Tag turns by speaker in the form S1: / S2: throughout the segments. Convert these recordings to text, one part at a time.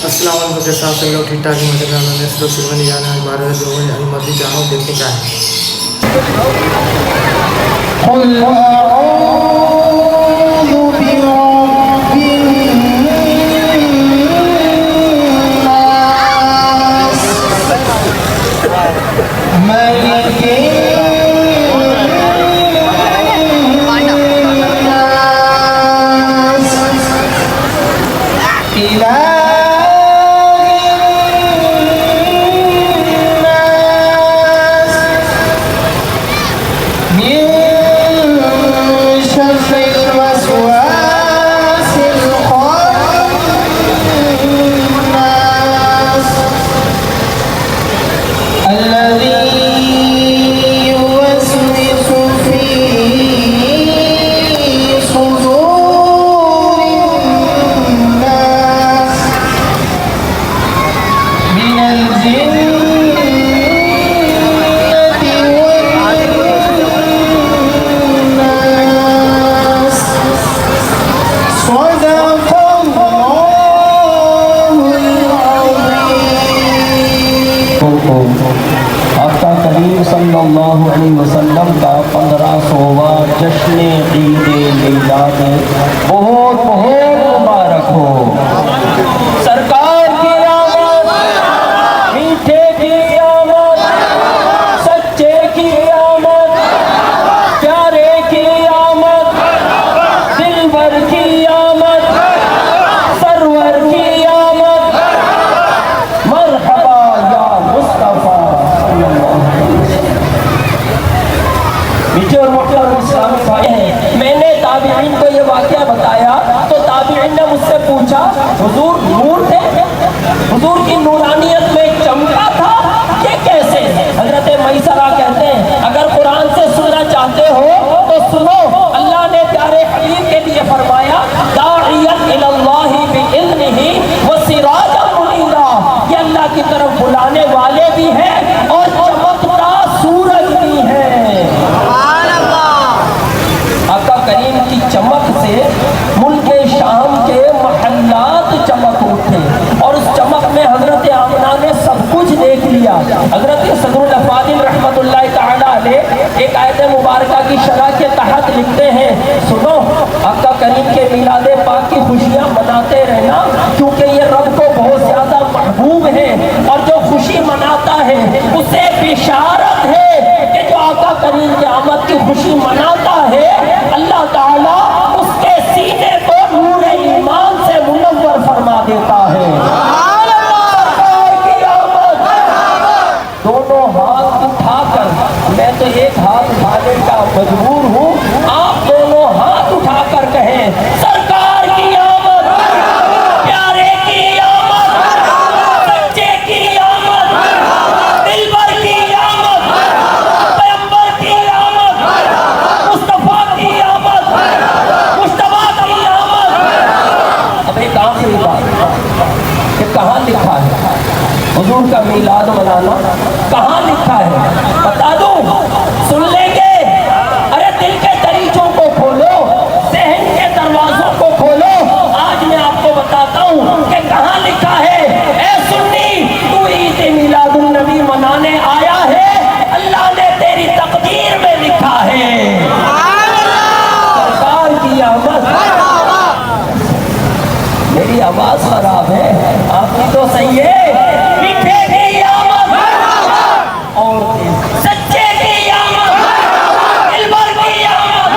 S1: السلام علیکم کے ساتھ سب لوگ ٹھیک ٹھاک ہیں. مجھے نے اس لوگ سلمانی جانا ہے بارہ جو مرضی چاہوں دیکھو کیا ہے.
S2: قل اعوذ برب الناس ملک
S3: آقا کریم صلی اللہ علیہ وسلم کا 1500واں جشن عید میلاد بہت بہت مبارک ہو. سرکار کی آمد، میٹھے کی آمد، سچے کی آمد، پیارے کی آمد، دلبر کی آمد، سرور کی آمد. مرحبا یا مصطفیٰ. میٹھے اور محترم اسلامی بھائی ہیں، میں نے تابعین کو یہ واقعہ بتایا تو تابعین نے مجھ سے پوچھا حضور نور تھے، حضور کی نورانیت میں ایک چمکا تھا، یہ کیسے؟ حضرت میسرہ کہتے ہیں اگر قرآن سے سننا چاہتے ہو تو سنو. اللہ نے پیارے حبیب کے لیے فرمایا داعیًا الی اللہ بإذنہ وسراجا منیرا، یہ اللہ کی طرف بلانے والے بھی ہیں اور چمکتا سورج بھی ہے. آقا کریم کی چمک سے ملک شام کے محلات چمک اٹھے اور اس چمک میں حضرت آمنہ نے سب کچھ دیکھ لیا. حضرت صدر الافاضل رحمت اللہ تعالی علیہ ایک آیت مبارکہ کی شرح کے تحت لکھتے ہیں سنو آقا کریم کے میلاد پاک کی خوشیاں مناتے رہنا کیونکہ یہ رب کو بہت زیادہ محبوب ہے اور جو خوشی مناتا ہے اسے بشارت ہے کہ جو آقا کریم کی آمد کی خوشی مناتا ہے اللہ تعالیٰ اس کے سینے کو نور ایمان سے منور فرما دیتا ہے. سرکار کی آمد. دونوں ہاتھ اٹھا کر، میں تو ایک ہاتھ اٹھانے کا مجبور ہوں، آپ دونوں ہاتھ اٹھا کر کہیں سرکار کی آمد، پیارے کی آمد، سچے کی آمد، دلبر کی آمد، پیغمبر کی آمد، مصطفیٰ کی آمد، مجتبیٰ کی آمد. اب ایک آخری بات کہ کہاں لکھا ہے حضور کا میلاد منانا؟ کہاں لکھا ہے بتا دوں؟ سن لیں گے؟ ارے دل کے دریچوں کو کھولو، ذہن کے دروازوں کو کھولو. آج میں آپ کو بتاتا ہوں کہ کہاں لکھا ہے. اے سنی، تو عید میلاد النبی منانے آیا ہے، اللہ نے تیری تقدیر میں لکھا ہے سرکار کی آمد. میری آواز خراب ہے، آپ کی تو صحیح ہے. میٹھے کی آمد اور سچے کی آمد، دلبر کی آمد،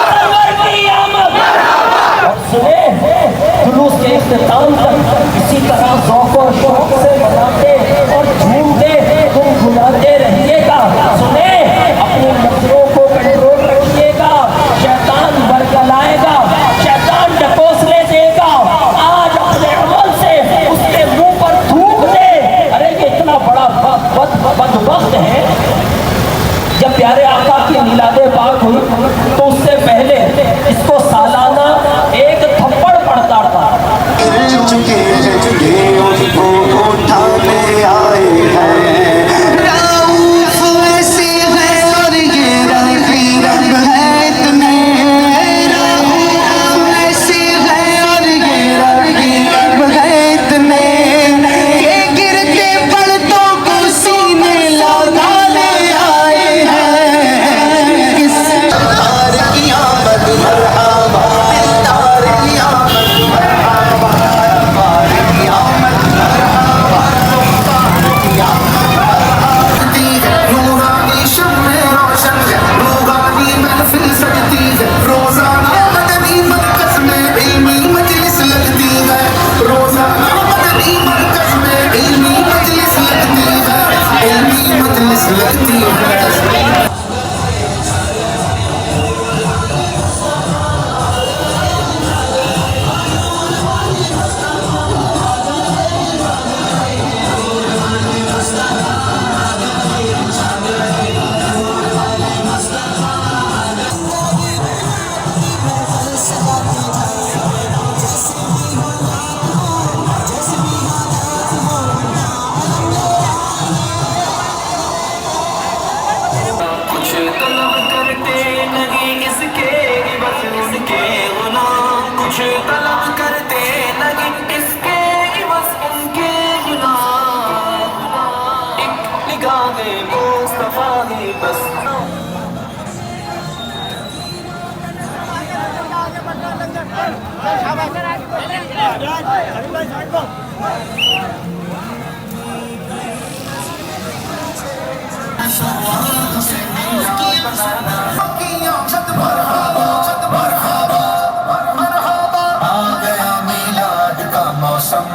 S3: سرور کی آمد. اور سنیں جلوس کے اختتام تک اسی طرح ذوق و شوق سے مناتے اور جھومتے گنگناتے رہیے گا. سنیں اپنی نظروں کو کنٹرول رکھیے گا، شیطان برگلائے گا، شیطان ڈکوسلے دے گا. آج اپنے عمل سے اس کے منہ پر تھوک دے. ارے یہ اتنا بڑا بدبخت ہے. جب پیارے آقا کی میلاد پاک ہوئی تو اس سے پہلے اس کو سالانہ ایک تھپڑ پڑتا تھا.
S2: چکے ان کو اٹھانے آئے ہیں. رؤوف ایسے ہے اور یہ رحیم ہے اتنے. رؤوف ایسے ہے اور یہ رحیم ہے اتنے. مجلس لگتی ہے.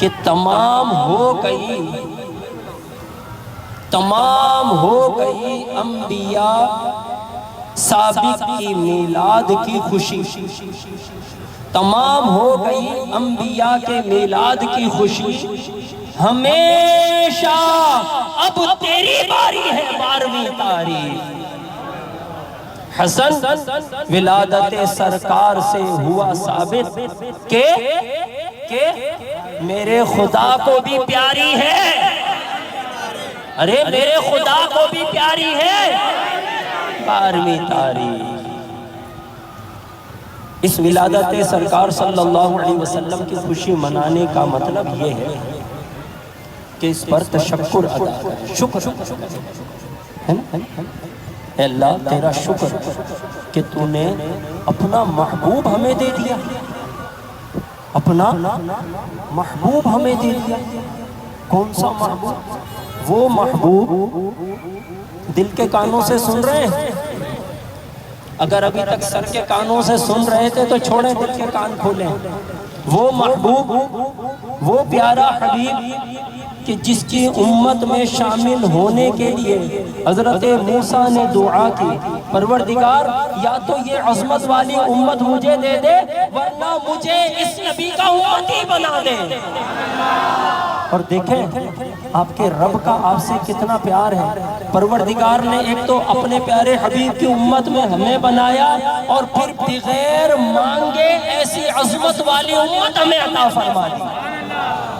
S3: کہ تمام ہو گئی انبیاء سابق کی میلاد کی خوشی، تمام ہو گئی انبیاء کے میلاد کی خوشی، ہمیشہ اب تیری باری ہے 12ویں تاریخ۔ حسن ولادت سرکار سے ہوا ثابت کہ میرے خدا کو بھی پیاری ہے، ارے میرے خدا کو بھی پیاری ہے 12ویں تاریخ۔ اس ولادت سرکار صلی اللہ علیہ وسلم کی خوشی منانے کا مطلب یہ ہے کہ اس پر تشکر ادا کریں، شکر ہے نا؟ اے اللہ تیرا شکر کہ تو نے اپنا محبوب ہمیں دے دیا، اپنا محبوب ہمیں دے دیا۔ کون سا محبوب؟ وہ محبوب دل کے کانوں سے سن رہے ہیں؟ اگر ابھی تک سر کے کانوں سے سن رہے تھے تو چھوڑیں، دل کے کان کھولیں۔ وہ محبوب، وہ پیارا حبیب کہ جس کی امت میں شامل ہونے کے لیے حضرت موسیٰ نے دعا کی، پروردگار یا تو یہ عظمت والی امت مجھے دے دے ورنہ مجھے اس نبی کا امتی بنا دے۔ اور دیکھیں آپ کے رب کا آپ سے کتنا پیار ہے، پروردگار نے ایک تو اپنے پیارے حبیب کی امت میں ہمیں بنایا اور پھر بغیر مانگے ایسی عظمت والی امت ہمیں عطا فرما دی۔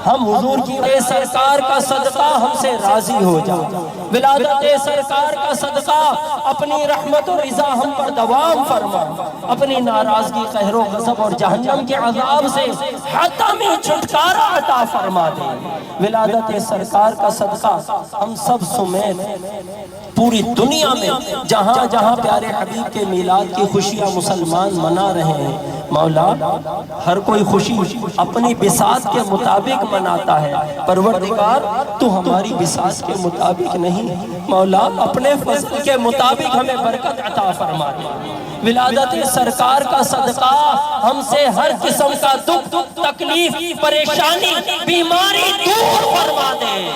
S3: ہم حضور کی سرکار کا صدقہ ہم سے راضی ہو جا، ولادت سرکار کا صدقہ اپنی رحمت و رضا ہم پر دوام فرما، اپنی ناراضگی، قہر و غضب اور جہنم کے عذاب سے حتمی چھٹکارا عطا فرما دے۔ ولادت سرکار کا صدقہ ہم سب سمیت پوری دنیا میں جہاں جہاں پیارے حبیب کے میلاد کی خوشیاں مسلمان منا رہے ہیں، مولا ہر کوئی خوشی اپنی بساط کے مطابق مناتا ہے، پروردگار تو ہماری بساط کے مطابق نہیں، مولا اپنے فضل کے مطابق ہمیں برکت عطا فرما دے۔ ولادت سرکار کا صدقہ ہم سے ہر قسم کا دکھ، تکلیف، پریشانی، بیماری دور فرما دے۔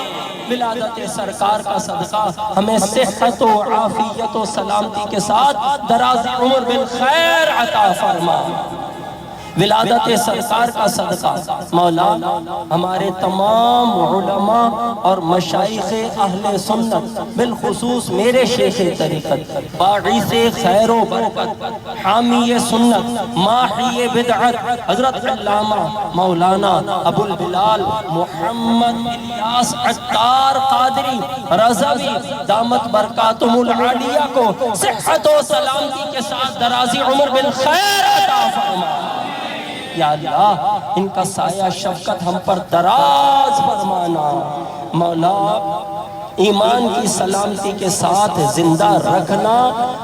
S3: ولادت سرکار کا صدقہ ہمیں صحت و عافیت و سلامتی کے ساتھ دراز عمر بالخیر عطا فرما۔ ولادت سرکار کا صدقہ مولا ہمارے تمام علماء اور مشائخ اہل سنت، بالخصوص میرے شیخ طریقت، باعث خیر و برکت، حامی سنت، ماحی بدعت، حضرت علامہ مولانا ابو البلال محمد الیاس عطار قادری رضوی دامت برکاتہم العالیہ کو صحت و سلامتی کے ساتھ دراز عمر بالخیر عطا فرما۔ یا اللہ ان کا سایہ شفقت ہم پر دراز فرمانا، مولا ایمان کی سلامتی کے ساتھ زندہ رکھنا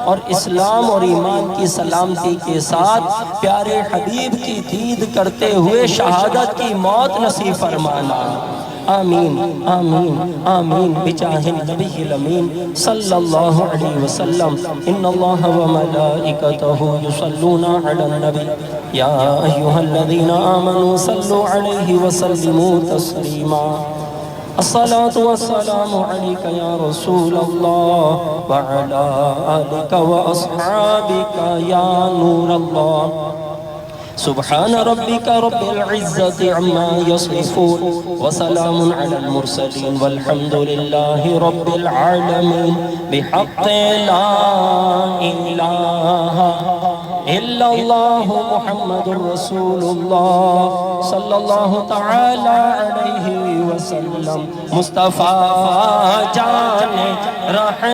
S3: اور اسلام اور ایمان کی سلامتی کے ساتھ پیارے حبیب کی دید کرتے ہوئے شہادت کی موت نصیب فرمانا۔ آمین آمین آمین بجاہ النبی الامین صلی اللہ علیہ وسلم۔ ان اللہ وملائکتہ یصلون علی النبی یا ایہا الذین آمنوا صلوا علیہ وسلموا تسلیما۔ الصلاة والسلام عليك يا رسول الله وعلى آلك وأصحابك يا نور الله۔ سبحان ربك رب العزة عما يصفون وسلام على المرسلين والحمد لله رب العالمين بحق لا إله إلا الله محمد رسول الله صلى الله تعالى عليه وسلم۔ مصطفیٰ جان رحم